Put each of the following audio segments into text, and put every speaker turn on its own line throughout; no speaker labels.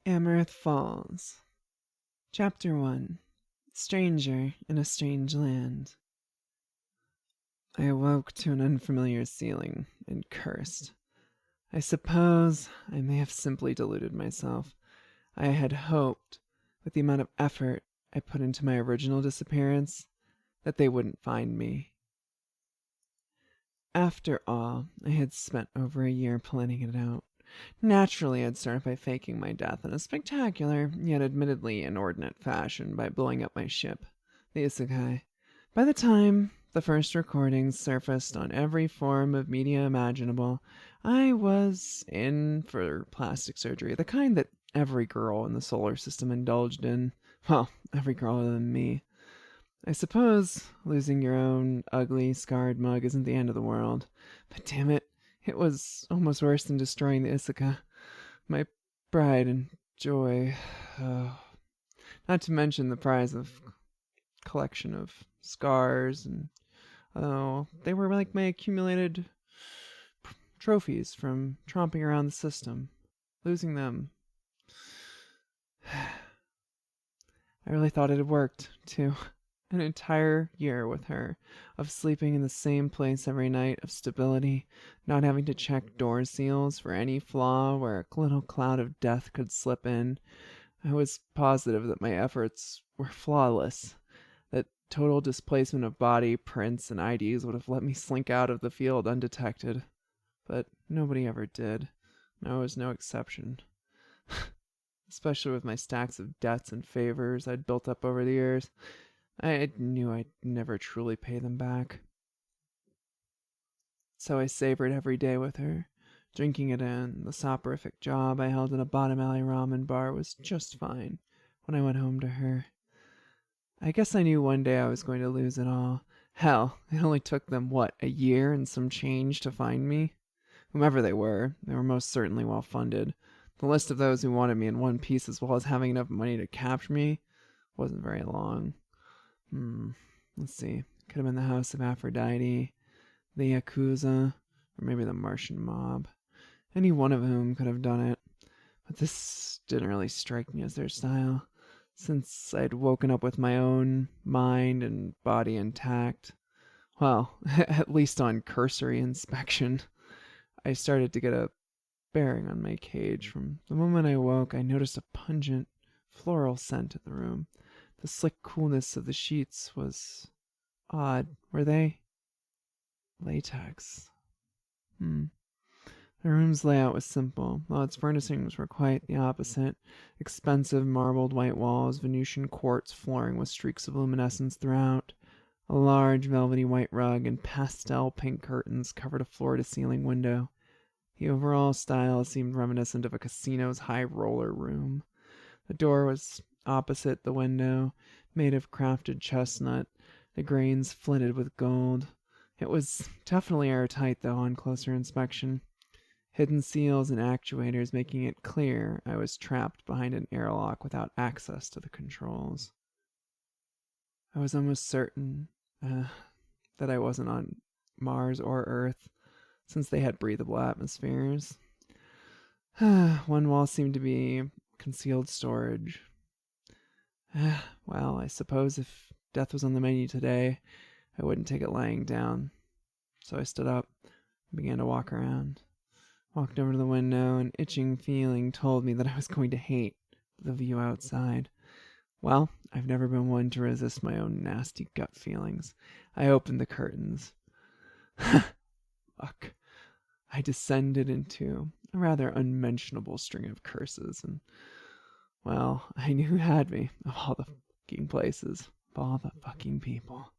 Amareth Falls. Chapter 1. Stranger in a Strange Land. I awoke to an unfamiliar ceiling and cursed. I suppose I may have simply deluded myself. I had hoped, with the amount of effort I put into my original disappearance, that they wouldn't find me. After all, I had spent over a year planning it out. Naturally, I'd start by faking my death in a spectacular, yet admittedly inordinate fashion by blowing up my ship, the Isekai. By the time the first recordings surfaced on every form of media imaginable, I was in for plastic surgery, the kind that every girl in the solar system indulged in. Well, every girl other than me. I suppose losing your own ugly, scarred mug isn't the end of the world. But damn it, it was almost worse than destroying the Issaka. My pride and joy. Oh. Not to mention the prize of collection of scars, and they were like my accumulated trophies from tromping around the system. Losing them. I really thought it had worked, too. An entire year with her, of sleeping in the same place every night, of stability, not having to check door seals for any flaw where a little cloud of death could slip in. I was positive that my efforts were flawless, that total displacement of body, prints, and IDs would have let me slink out of the field undetected. But nobody ever did. I was no exception. Especially with my stacks of debts and favors I'd built up over the years. I knew I'd never truly pay them back. So I savored every day with her, drinking it in. The soporific job I held in a bottom alley ramen bar was just fine when I went home to her. I guess I knew one day I was going to lose it all. Hell, it only took them, a year and some change to find me? Whomever they were most certainly well funded. The list of those who wanted me in one piece as well as having enough money to capture me wasn't very long. Let's see. Could have been the House of Aphrodite, the Yakuza, or maybe the Martian mob. Any one of whom could have done it. But this didn't really strike me as their style, since I'd woken up with my own mind and body intact. Well, at least on cursory inspection. I started to get a bearing on my cage. From the moment I woke, I noticed a pungent, floral scent in the room. The slick coolness of the sheets was odd. Were they latex? The room's layout was simple, while its furnishings were quite the opposite. Expensive marbled white walls, Venetian quartz flooring with streaks of luminescence throughout. A large velvety white rug and pastel pink curtains covered a floor-to-ceiling window. The overall style seemed reminiscent of a casino's high roller room. The door was opposite the window, made of crafted chestnut, the grains flitted with gold. It was definitely airtight, though, on closer inspection. Hidden seals and actuators making it clear I was trapped behind an airlock without access to the controls. I was almost certain that I wasn't on Mars or Earth, since they had breathable atmospheres. One wall seemed to be concealed storage. Well, I suppose if death was on the menu today, I wouldn't take it lying down. So I stood up and began to walk around. Walked over to the window. An itching feeling told me that I was going to hate the view outside. Well, I've never been one to resist my own nasty gut feelings. I opened the curtains. Fuck. I descended into a rather unmentionable string of curses, and well, I knew who had me, of all the fucking places, of all the fucking people.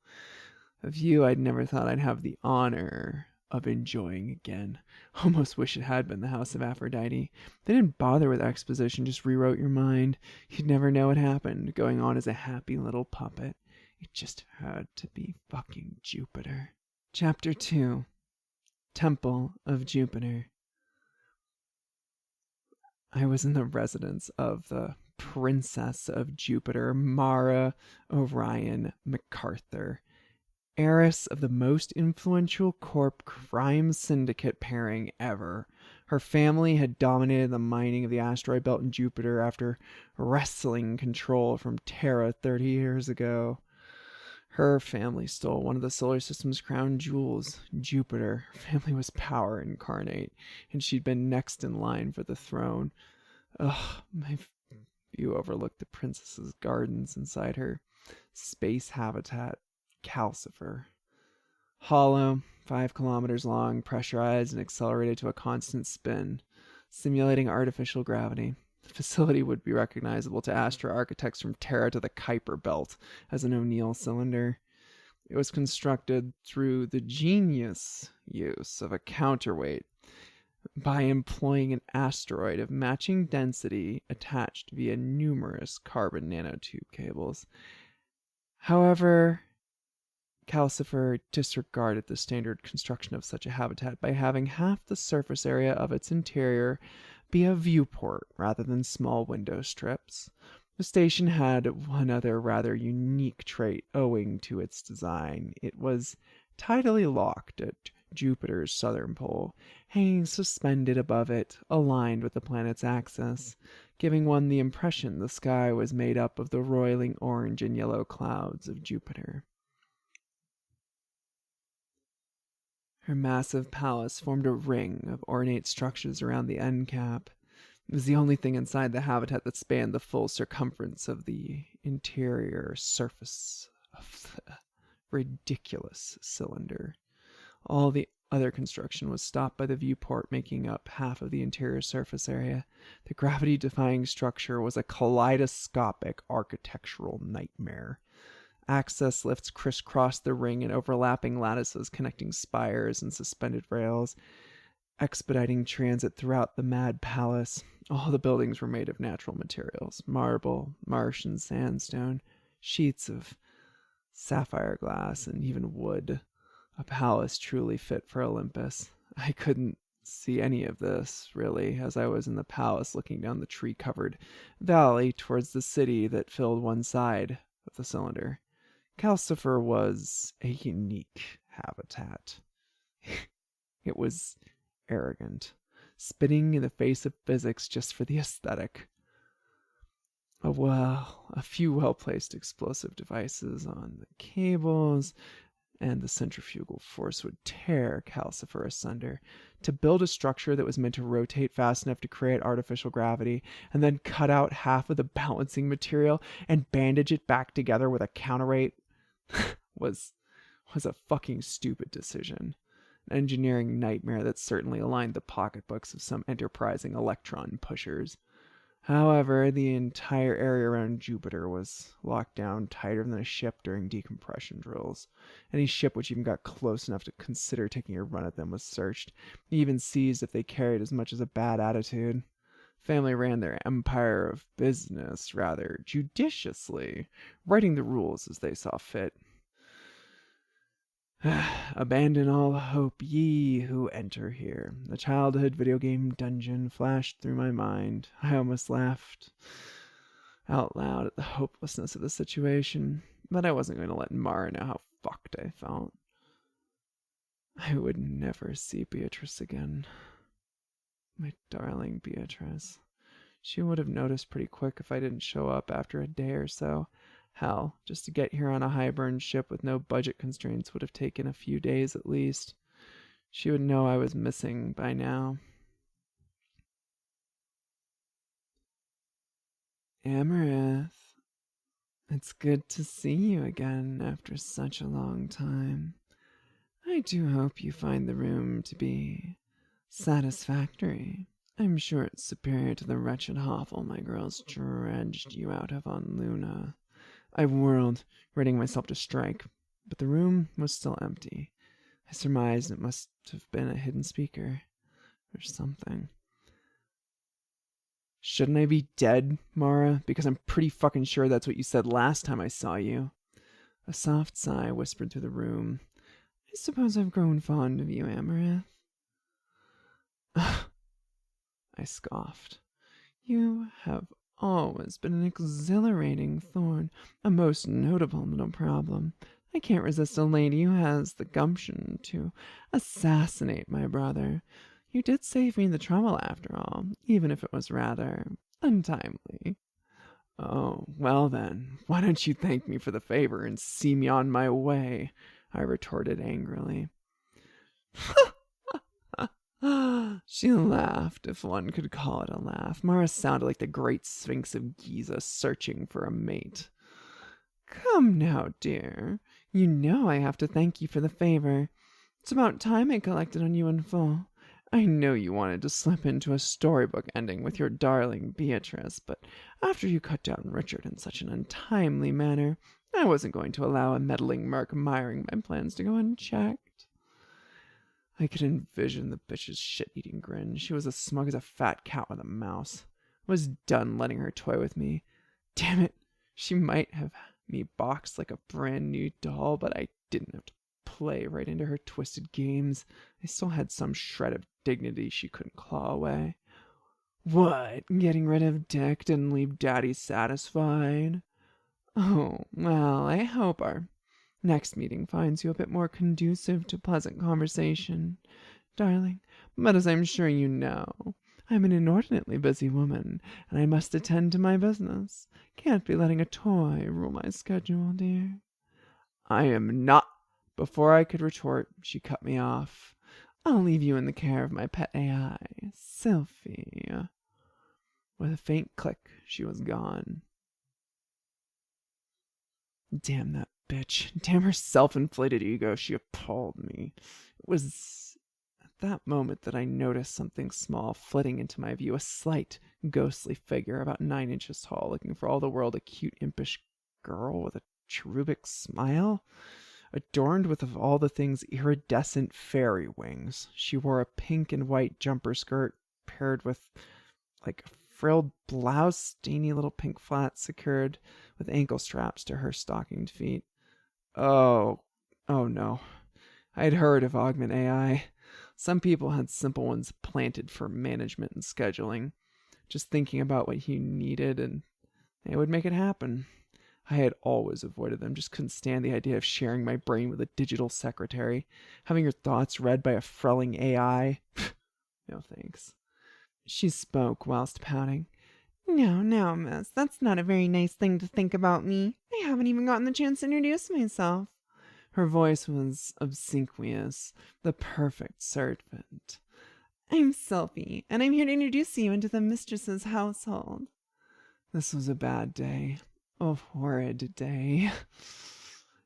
A view I'd never thought I'd have the honor of enjoying again. Almost wish it had been the House of Aphrodite. They didn't bother with exposition, just rewrote your mind. You'd never know what happened, going on as a happy little puppet. It just had to be fucking Jupiter. Chapter 2. Temple of Jupiter. I was in the residence of the Princess of Jupiter, Mara Orion MacArthur, heiress of the most influential corp crime syndicate pairing ever, Her family had dominated the mining of the asteroid belt in Jupiter after wresting control from Terra 30 years ago. Her family stole one of the solar system's crown jewels, Jupiter. Her family was power incarnate, and she'd been next in line for the throne. Ugh, my view overlooked the princess's gardens inside her space habitat, Calcifer. Hollow, 5 kilometers long, pressurized and accelerated to a constant spin, simulating artificial gravity. The facility would be recognizable to astro architects from Terra to the Kuiper Belt as an O'Neill cylinder. It was constructed through the genius use of a counterweight by employing an asteroid of matching density attached via numerous carbon nanotube cables. However, Calcifer disregarded the standard construction of such a habitat by having half the surface area of its interior be a viewport rather than small window strips. The station had one other rather unique trait owing to its design. It was tidally locked at Jupiter's southern pole, hanging suspended above it, aligned with the planet's axis, giving one the impression the sky was made up of the roiling orange and yellow clouds of Jupiter. Her massive palace formed a ring of ornate structures around the end cap. It was the only thing inside the habitat that spanned the full circumference of the interior surface of the ridiculous cylinder. All the other construction was stopped by the viewport making up half of the interior surface area. The gravity-defying structure was a kaleidoscopic architectural nightmare. Access lifts crisscrossed the ring in overlapping lattices connecting spires and suspended rails, expediting transit throughout the mad palace. All the buildings were made of natural materials: marble, Martian sandstone, sheets of sapphire glass, and even wood. A palace truly fit for Olympus. I couldn't see any of this, really, as I was in the palace looking down the tree-covered valley towards the city that filled one side of the cylinder. Calcifer was a unique habitat. It was arrogant, spitting in the face of physics just for the aesthetic. A few well-placed explosive devices on the cables, and the centrifugal force would tear Calcifer asunder. To build a structure that was meant to rotate fast enough to create artificial gravity, and then cut out half of the balancing material and bandage it back together with a counterweight was a fucking stupid decision. An engineering nightmare that certainly aligned the pocketbooks of some enterprising electron pushers. However, the entire area around Jupiter was locked down tighter than a ship during decompression drills. Any ship which even got close enough to consider taking a run at them was searched, even seized if they carried as much as a bad attitude. Family ran their empire of business rather judiciously, writing the rules as they saw fit. Abandon all hope, ye who enter here. The childhood video game dungeon flashed through my mind. I almost laughed out loud at the hopelessness of the situation, but I wasn't going to let Mara know how fucked I felt. I would never see Beatrice again. My darling Beatrice. She would have noticed pretty quick if I didn't show up after a day or so. Hell, just to get here on a high-burn ship with no budget constraints would have taken a few days at least. She would know I was missing by now. Amareth, it's good to see you again after such a long time. I do hope you find the room to be satisfactory. I'm sure it's superior to the wretched hovel my girls dredged you out of on Luna. I whirled, readying myself to strike, but the room was still empty. I surmised it must have been a hidden speaker, or something. Shouldn't I be dead, Mara? Because I'm pretty fucking sure that's what you said last time I saw you. A soft sigh whispered through the room. I suppose I've grown fond of you, Amareth. I scoffed. You have always been an exhilarating thorn, a most notable little problem. I can't resist a lady who has the gumption to assassinate my brother. You did save me the trouble after all, even if it was rather untimely. Oh, well then, why don't you thank me for the favor and see me on my way? I retorted angrily. She laughed, if one could call it a laugh. Mara sounded like the great Sphinx of Giza searching for a mate. Come now, dear. You know I have to thank you for the favor. It's about time I collected on you in full. I know you wanted to slip into a storybook ending with your darling Beatrice, but after you cut down Richard in such an untimely manner, I wasn't going to allow a meddling merc miring my plans to go unchecked. I could envision the bitch's shit-eating grin. She was as smug as a fat cat with a mouse. I was done letting her toy with me. Damn it, she might have me boxed like a brand new doll, but I didn't have to play right into her twisted games. I still had some shred of dignity she couldn't claw away. What? Getting rid of Dick didn't leave Daddy satisfied? Oh, well, I hope our next meeting finds you a bit more conducive to pleasant conversation, darling. But as I'm sure you know, I'm an inordinately busy woman, and I must attend to my business. Can't be letting a toy rule my schedule, dear. I am not. Before I could retort, she cut me off. I'll leave you in the care of my pet AI, Sylphie. With a faint click, she was gone. Damn that bitch. Damn her self-inflated ego. She appalled me. It was at that moment that I noticed something small flitting into my view, a slight, ghostly figure about 9 inches tall, looking for all the world a cute, impish girl with a cherubic smile, adorned with, of all the things, iridescent fairy wings. She wore a pink and white jumper skirt paired with, like, a frilled blouse, stainy little pink flats secured with ankle straps to her stockinged feet. Oh no. I'd heard of Augment AI. Some people had simple ones planted for management and scheduling. Just thinking about what you needed and they would make it happen. I had always avoided them, just couldn't stand the idea of sharing my brain with a digital secretary, having your thoughts read by a frelling AI. No thanks. She spoke whilst pouting. No, miss, that's not a very nice thing to think about me. I haven't even gotten the chance to introduce myself. Her voice was obsequious, the perfect servant. I'm Sylphie, and I'm here to introduce you into the mistress's household. This was a bad day. A horrid day.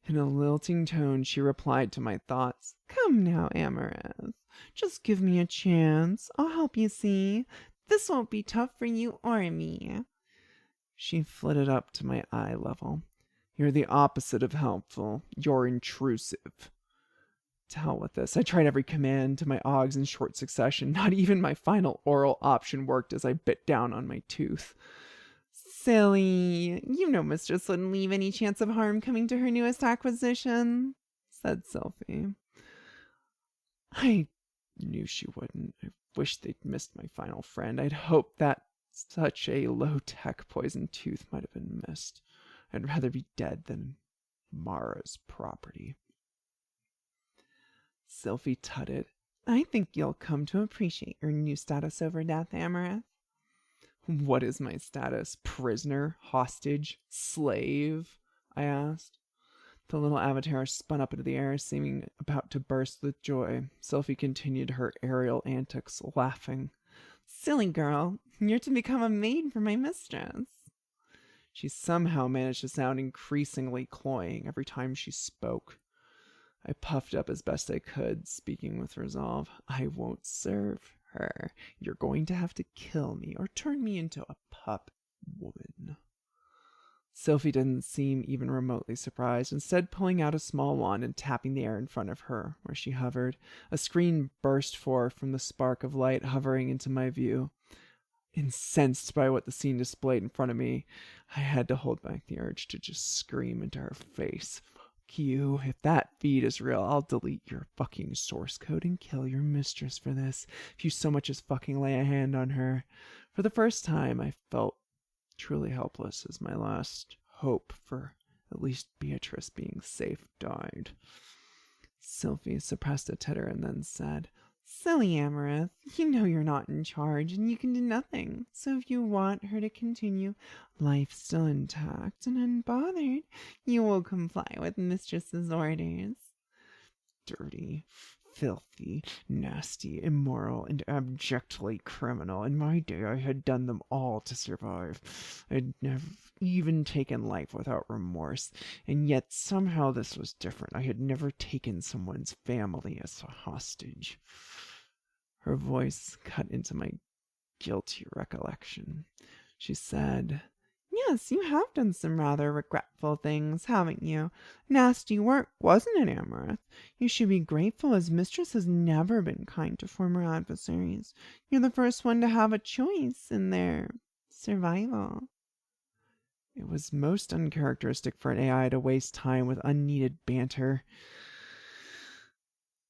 In a lilting tone, she replied to my thoughts. Come now, Amareth. Just give me a chance. I'll help you see. This won't be tough for you or me. She flitted up to my eye level. You're the opposite of helpful. You're intrusive. To hell with this. I tried every command to my Augs in short succession. Not even my final oral option worked as I bit down on my tooth. Silly. You know Mistress wouldn't leave any chance of harm coming to her newest acquisition, said Sylphie. I knew she wouldn't. I wished they'd missed my final friend. I'd hoped that such a low-tech poisoned tooth might have been missed. I'd rather be dead than Mara's property. Sylphie tutted. I think you'll come to appreciate your new status over death, Amareth. What is my status? Prisoner? Hostage? Slave? I asked. The little avatar spun up into the air, seeming about to burst with joy. Sylphie continued her aerial antics, laughing. Silly girl, you're to become a maid for my mistress. She somehow managed to sound increasingly cloying every time she spoke. I puffed up as best I could, speaking with resolve. I won't serve her. You're going to have to kill me or turn me into a pup woman. Sylphie didn't seem even remotely surprised, instead pulling out a small wand and tapping the air in front of her, where she hovered. A screen burst forth from the spark of light hovering into my view. Incensed by what the scene displayed in front of me, I had to hold back the urge to just scream into her face. You. If that feed is real, I'll delete your fucking source code and kill your mistress for this. If you so much as fucking lay a hand on her. For the first time, I felt truly helpless as my last hope for at least Beatrice being safe died. Sylphie suppressed a titter and then said, Silly Amareth, you know you're not in charge and you can do nothing. So if you want her to continue, life still intact and unbothered, you will comply with Mistress's orders. Dirty, filthy, nasty, immoral, and abjectly criminal. In my day, I had done them all to survive. I'd never even taken life without remorse, and yet somehow this was different. I had never taken someone's family as a hostage. Her voice cut into my guilty recollection. She said, "Yes, you have done some rather regretful things, haven't you? Nasty work, wasn't it, Amareth? You should be grateful, as Mistress has never been kind to former adversaries. You're the first one to have a choice in their survival." It was most uncharacteristic for an AI to waste time with unneeded banter.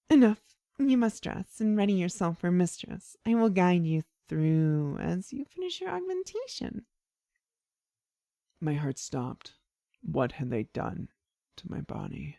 "Enough. You must dress and ready yourself for Mistress. I will guide you through as you finish your augmentation." My heart stopped. What had they done to my body?